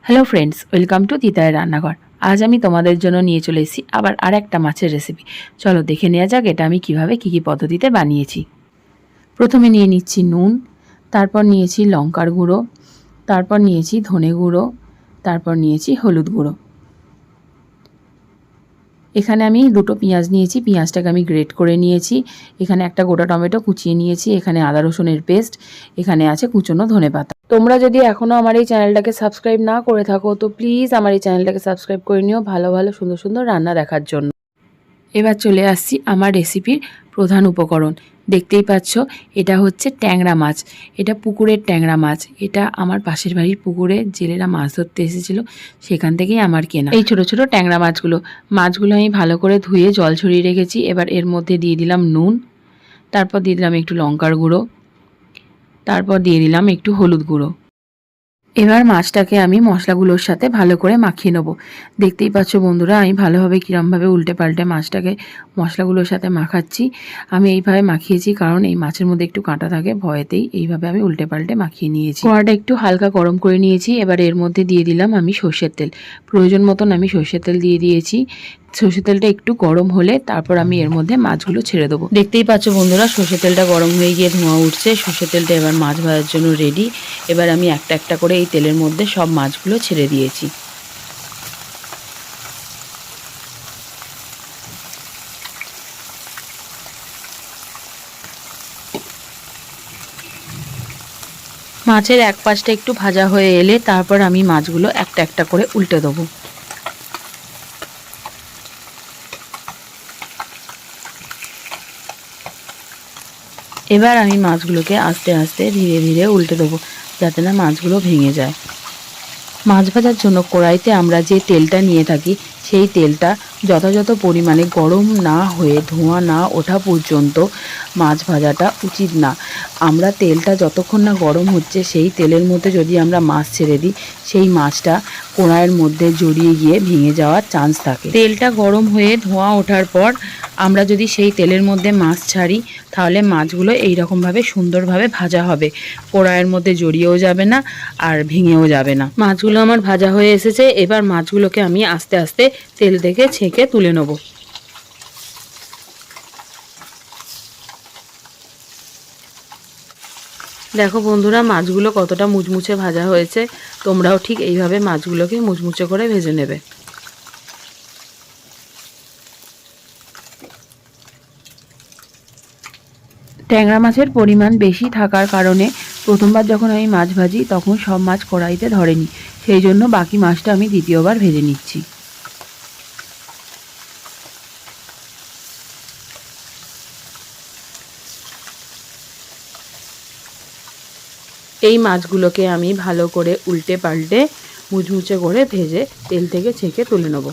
Hello friends, welcome to তিতাই রান্নাঘর। আজ আমি তোমাদের জন্য নিয়ে চলে এসেছি আবার আরেকটা মাছের রেসিপি। চলো দেখে নেওয়া যাক এটা আমি কিভাবে কী পদ্ধতিতে বানিয়েছি। প্রথমে নিয়ে নিচ্ছি নুন, তারপর নিয়েছি লঙ্কার গুঁড়ো, তারপর নিয়েছি ধনে গুঁড়ো, তারপর নিয়েছি হলুদ গুঁড়ো। এখানে আমি দুটো পেঁয়াজ নিয়েছি, পেঁয়াজটাকে আমি গ্রেট করে নিয়েছি। এখানে একটা গোটা টমেটো কুচিয়ে নিয়েছি, এখানে আদা রসুনের পেস্ট, এখানে আছে কুচনো ধনেপাতা। তোমরা যদি এখনও আমার এই চ্যানেলটাকে সাবস্ক্রাইব না করে থাকো তো প্লিজ আমার এই চ্যানেলটাকে সাবস্ক্রাইব করে নিও ভালো ভালো সুন্দর সুন্দর রান্না দেখার জন্য। এবার চলে আসছি আমার রেসিপির প্রধান উপকরণ। দেখতেই পাচ্ছ এটা হচ্ছে ট্যাংরা মাছ। এটা পুকুরের ট্যাংরা মাছ। এটা আমার পাশের বাড়ির পুকুরে জেলেরা মাছ ধরতে এসেছিলো, সেখান থেকেই আমার কেনা এই ছোট ছোট ট্যাংরা মাছগুলো আমি ভালো করে ধুয়ে জল ছড়িয়ে রেখেছি। এবার এর মধ্যে দিয়ে দিলাম নুন, তারপর দিয়ে দিলাম একটু লঙ্কার গুঁড়ো, তারপর দিয়ে দিলাম একটু হলুদ গুঁড়ো। এবার মাছটাকে আমি মশলাগুলোর সাথে ভালো করে মাখিয়ে নেবো। দেখতেই পাচ্ছ বন্ধুরা আমি ভালোভাবে কীরমভাবে উল্টে পাল্টে মাছটাকে মশলাগুলোর সাথে মাখাচ্ছি। আমি এইভাবে মাখিয়েছি কারণ এই মাছের মধ্যে একটু কাঁটা থাকে, ভয়েতেই এইভাবে আমি উল্টে পাল্টে মাখিয়ে নিয়েছি। কড়াটা একটু হালকা গরম করে নিয়েছি। এবার এর মধ্যে দিয়ে দিলাম আমি সর্ষের তেল। প্রয়োজন মতন আমি সর্ষের তেল দিয়ে দিয়েছি। সর্ষের তেলটা একটু গরম হলে তারপর আমি এর মধ্যে মাছগুলো ছেড়ে দেবো। দেখতেই পাচ্ছ বন্ধুরা সর্ষের তেলটা গরম হয়ে গিয়ে ধোঁয়া উঠছে। সর্ষের তেলটা এবার মাছ ভাজার জন্য রেডি। এবার আমি একটা একটা করে এই তেলের মধ্যে সব মাছগুলো ছেড়ে দিয়েছি। মাছের এক পাশটা একটু ভাজা হয়ে এলে তারপর আমি মাছগুলো একটা একটা করে উল্টে দেবো। এবার আমি মাছগুলোকে আস্তে আস্তে ধীরে ধীরে উল্টে দেবো যাতে না মাছগুলো ভেঙে যায়। মাছ ভাজার জন্য কড়াইতে আমরা যে তেলটা নিয়ে থাকি সেই তেলটা যথাযথ পরিমাণে গরম না হয়ে ধোঁয়া না ওঠা পর্যন্ত মাছ ভাজাটা উচিত না। আমরা তেলটা যতক্ষণ না গরম হচ্ছে সেই তেলের মধ্যে যদি আমরা মাছ ছেড়ে দিই সেই মাছটা কড়াইয়ের মধ্যে জড়িয়ে গিয়ে ভেঙে যাওয়ার চান্স থাকে। তেলটা গরম হয়ে ধোঁয়া ওঠার পর আমরা যদি সেই তেলের মধ্যে মাছ ছাড়ি তাহলে মাছগুলো এইরকমভাবে সুন্দরভাবে ভাজা হবে, কড়াইয়ের মধ্যে জড়িয়েও যাবে না আর ভেঙেও যাবে না। মাছগুলো আমার ভাজা হয়ে এসেছে। এবার মাছগুলোকে আমি আস্তে আস্তে তেল থেকে ছেঁকে তুলে নেব। দেখো বন্ধুরা মাছগুলো কতটা মুচমুচে ভাজা হয়েছে। তোমরাও ঠিক এইভাবে মাছগুলোকে মুচমুচে করে ভেজে নেবে। ট্যাংরা মাছের পরিমাণ বেশি থাকার কারণে প্রথমবার যখন আমি মাছ ভাজি তখন সব মাছ কড়াইতে ধরেনি, সেই জন্য বাকি মাছটা আমি দ্বিতীয়বার ভেজে নিচ্ছি। এই মাছগুলোকে আমি ভালো করে উল্টে পাল্টে মুচমুচে করে ভেজে তেল থেকে ছেঁকে তুলে নেব।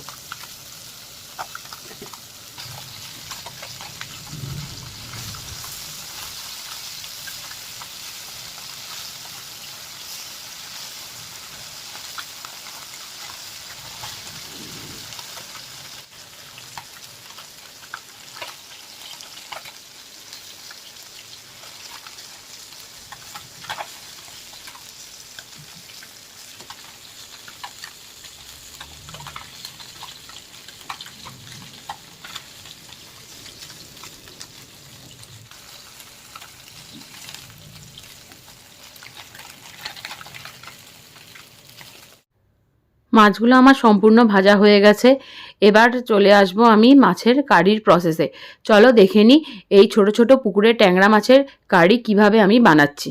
মাছগুলো আমার সম্পূর্ণ ভাজা হয়ে গেছে। এবার চলে আসব আমি মাছের কারির প্রসেসে। চলো দেখে নিই এই ছোট ছোট পুকুরের ট্যাংরা মাছের কারি কিভাবে আমি বানাচ্ছি।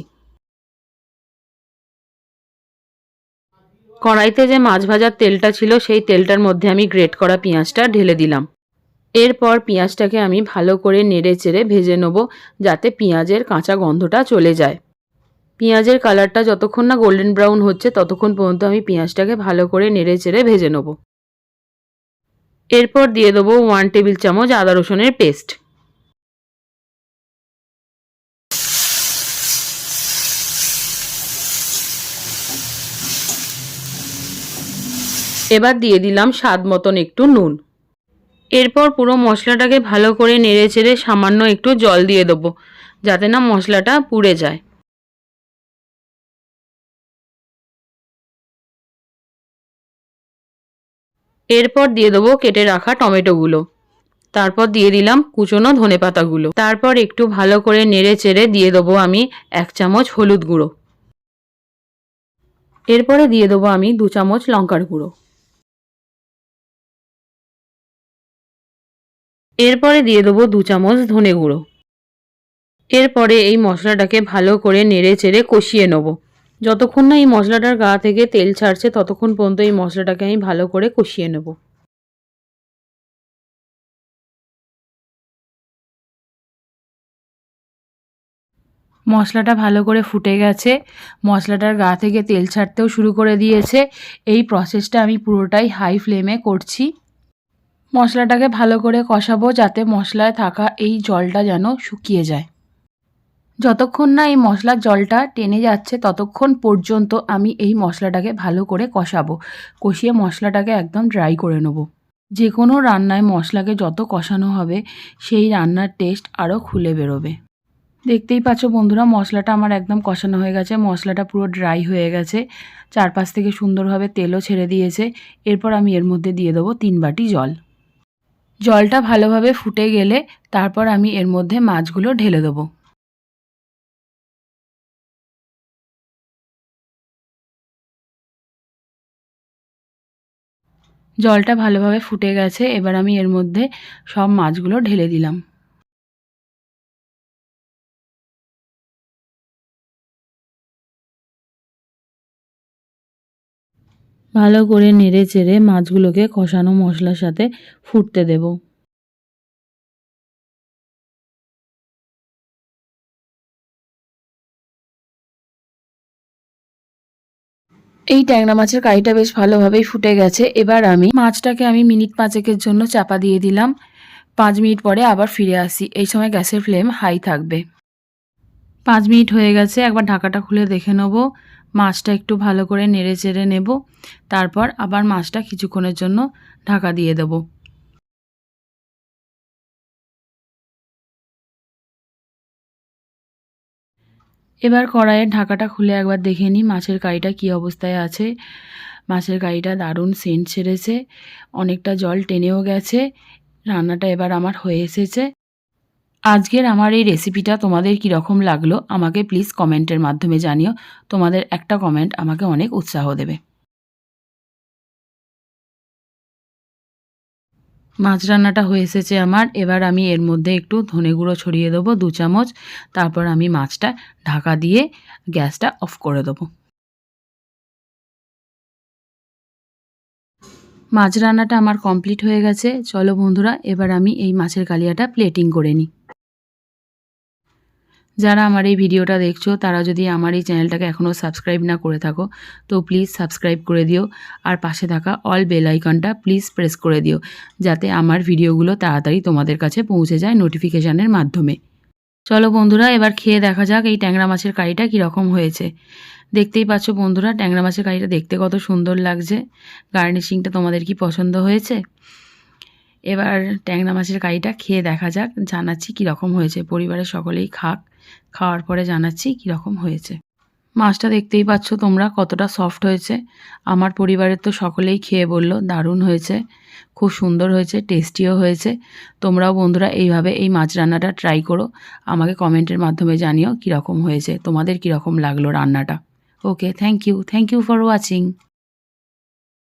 কড়াইতে যে মাছ ভাজার তেলটা ছিল সেই তেলটার মধ্যে আমি গ্রেট করা পেঁয়াজটা ঢেলে দিলাম। এরপর পেঁয়াজটাকে আমি ভালো করে নেড়ে চেড়ে ভেজে নেব যাতে পেঁয়াজের কাঁচা গন্ধটা চলে যায়। পেঁয়াজের কালারটা যতক্ষণ না গোল্ডেন ব্রাউন হচ্ছে ততক্ষণ পর্যন্ত আমি পেঁয়াজটাকে ভালো করে নেড়ে চেড়ে ভেজে নেব। এরপর দিয়ে দেবো 1 টেবিল চামচ আদা রসুনের পেস্ট। এবার দিয়ে দিলাম স্বাদ মতন একটু নুন। এরপর পুরো মশলাটাকে ভালো করে নেড়ে চেড়ে সামান্য একটু জল দিয়ে দেবো যাতে না মশলাটা পুড়ে যায়। এরপর দিয়ে দেবো কেটে রাখা টমেটোগুলো, তারপর দিয়ে দিলাম কুচনো ধনেপাতাগুলো, তারপর একটু ভালো করে নেড়ে চেড়ে দিয়ে দেবো আমি 1 চামচ হলুদ গুঁড়ো, এরপরে দিয়ে দেবো আমি 2 চামচ লঙ্কার গুঁড়ো, এরপরে দিয়ে দেবো 2 চামচ ধনে গুঁড়ো। এরপরে এই মশলাটাকে ভালো করে নেড়ে চেড়ে কষিয়ে নেব। যতক্ষণ না এই মশলাটার গা থেকে তেল ছাড়ছে ততক্ষণ পর্যন্ত এই মশলাটাকে আমি ভালো করে কষিয়ে নেব। মশলাটা ভালো করে ফুটে গেছে, মশলাটার গা থেকে তেল ছাড়তেও শুরু করে দিয়েছে। এই প্রসেসটা আমি পুরোটাই হাই ফ্লেমে করছি। মশলাটাকে ভালো করে কষাবো যাতে মশলায় থাকা এই জলটা যেন শুকিয়ে যায়। যতক্ষণ না এই মশলার জলটা টেনে যাচ্ছে ততক্ষণ পর্যন্ত আমি এই মশলাটাকে ভালো করে কষাবো, কষিয়ে মশলাটাকে একদম ড্রাই করে নেব। যে কোনো রান্নায় মশলাকে যত কষানো হবে সেই রান্নার টেস্ট আরও খুলে বেরোবে। দেখতেই পাচ্ছ বন্ধুরা, মশলাটা আমার একদম কষানো হয়ে গেছে, মশলাটা পুরো ড্রাই হয়ে গেছে, চারপাশ থেকে সুন্দরভাবে তেলও ছেড়ে দিয়েছে। এরপর আমি এর মধ্যে দিয়ে দেবো 3 বাটি জল। জলটা ভালোভাবে ফুটে গেলে তারপর আমি এর মধ্যে মাছগুলো ঢেলে দেবো। জলটা ভালোভাবে ফুটে গেছে, এবার আমি এর মধ্যে সব মাছগুলো ঢেলে দিলাম। ভালো করে নেড়ে চেড়ে মাছগুলোকে কষানো মশলার সাথে ফুটতে দেব। এই ট্যাংরা মাছের কারিটা বেশ ভালোভাবেই ফুটে গেছে। এবার আমি মাছটাকে মিনিট 5 জন্য চাপা দিয়ে দিলাম। 5 মিনিট পরে আবার ফিরে আসি। এই সময় গ্যাসের ফ্লেম হাই থাকবে। 5 মিনিট হয়ে গেছে, একবার ঢাকাটা খুলে দেখে নেব। মাছটা একটু ভালো করে নেড়ে চেড়ে নেব, তারপর আবার মাছটা কিছুক্ষণের জন্য ঢাকা দিয়ে দেব। এবার কড়াইয়ের ঢাকাটা খুলে একবার দেখে নিই মাছের কারিটা কী অবস্থায় আছে। মাছের কারিটা দারুণ সেন্ট ছেড়েছে, অনেকটা জল টেনেও গেছে। রান্নাটা এবার আমার হয়ে এসেছে। আজকের আমার এই রেসিপিটা তোমাদের কীরকম লাগলো আমাকে প্লিজ কমেন্টের মাধ্যমে জানিও। তোমাদের একটা কমেন্ট আমাকে অনেক উৎসাহ দেবে। মাছ রান্নাটা হয়ে এসেছে আমার। এবার আমি এর মধ্যে একটু ধনে গুঁড়ো ছড়িয়ে দেবো 2 চামচ। তারপর আমি মাছটা ঢাকা দিয়ে গ্যাসটা অফ করে দেবো। মাছ রান্নাটা আমার কমপ্লিট হয়ে গেছে। চলো বন্ধুরা, এবার আমি এই মাছের কালিয়াটা প্লেটিং করে নিই। যারা আমার এই ভিডিওটা দেখছো তারা যদি আমার এই চ্যানেলটাকে এখনও সাবস্ক্রাইব না করে থাকো তো প্লিজ সাবস্ক্রাইব করে দিও, আর পাশে থাকা অল বেল আইকনটা প্লিজ প্রেস করে দিও যাতে আমার ভিডিওগুলো তাড়াতাড়ি তোমাদের কাছে পৌঁছে যায় নোটিফিকেশানের মাধ্যমে। চলো বন্ধুরা, এবার খেয়ে দেখা যাক এই ট্যাংরা মাছের কারিটা কীরকম হয়েছে। দেখতেই পাচ্ছ বন্ধুরা, ট্যাংরা মাছের কারিটা দেখতে কত সুন্দর লাগছে। গার্নিশিংটা তোমাদের কি পছন্দ হয়েছে? এবার ট্যাংরা মাছের কারিটা খেয়ে দেখা যাক, জানাচ্ছি কীরকম হয়েছে। পরিবারের সকলেই খাক, খাওয়ার পরে জানাচ্ছি কীরকম হয়েছে। মাছটা দেখতেই পাচ্ছ তোমরা কতটা সফট হয়েছে। আমার পরিবারের তো সকলেই খেয়ে বলল দারুণ হয়েছে, খুব সুন্দর হয়েছে, টেস্টিও হয়েছে। তোমরাও বন্ধুরা এইভাবে এই মাছ রান্নাটা ট্রাই করো, আমাকে কমেন্টের মাধ্যমে জানিও কীরকম হয়েছে, তোমাদের কীরকম লাগলো রান্নাটা। ওকে, থ্যাংক ইউ ফর ওয়াচিং।